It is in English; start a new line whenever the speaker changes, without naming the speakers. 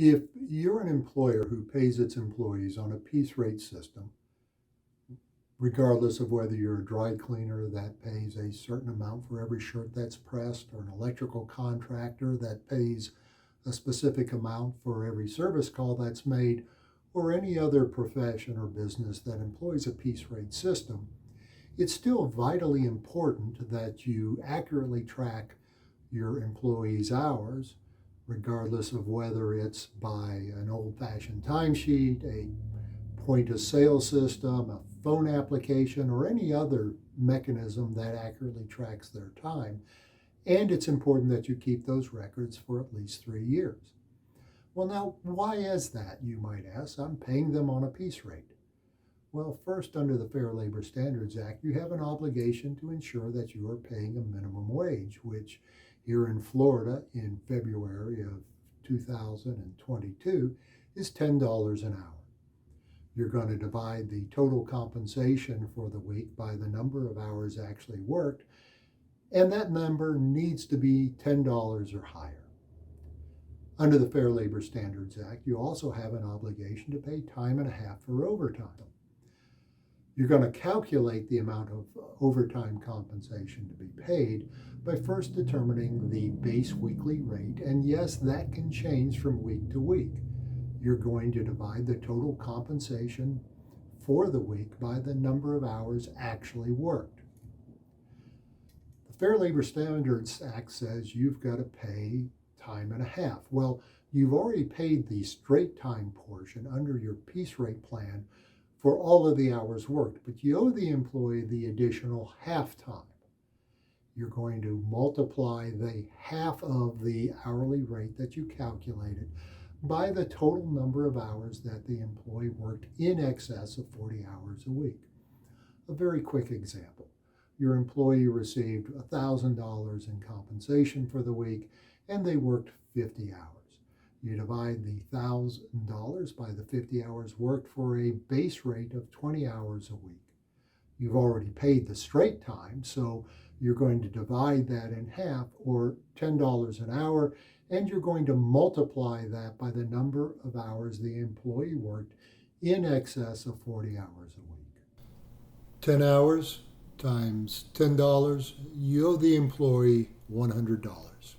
If you're an employer who pays its employees on a piece rate system, regardless of whether you're a dry cleaner that pays a certain amount for every shirt that's pressed, or an electrical contractor that pays a specific amount for every service call that's made, or any other profession or business that employs a piece rate system, it's still vitally important that you accurately track your employees' hours, regardless of whether it's by an old fashioned timesheet, a point of sale system, a phone application, or any other mechanism that accurately tracks their time. And it's important that you keep those records for at least 3 years. Well, now, why is that, you might ask? I'm paying them on a piece rate. Well, first, under the Fair Labor Standards Act, you have an obligation to ensure that you are paying a minimum wage, which here in Florida in February of 2022 is $10 an hour. You're going to divide the total compensation for the week by the number of hours actually worked, and that number needs to be $10 or higher. Under the Fair Labor Standards Act, you also have an obligation to pay time and a half for overtime. You're going to calculate the amount of overtime compensation to be paid by first determining the base weekly rate, and yes, that can change from week to week. You're going to divide the total compensation for the week by the number of hours actually worked. The Fair Labor Standards Act says you've got to pay time and a half. Well, you've already paid the straight time portion under your piece rate plan for all of the hours worked, but you owe the employee the additional half time. You're going to multiply the half of the hourly rate that you calculated by the total number of hours that the employee worked in excess of 40 hours a week. A very quick example. Your employee received $1,000 in compensation for the week and they worked 50 hours. You divide the $1,000 by the 50 hours worked for a base rate of 20 hours a week. You've already paid the straight time, so you're going to divide that in half, or $10 an hour, and you're going to multiply that by the number of hours the employee worked in excess of 40 hours a week. 10 hours times $10, you owe the employee $100.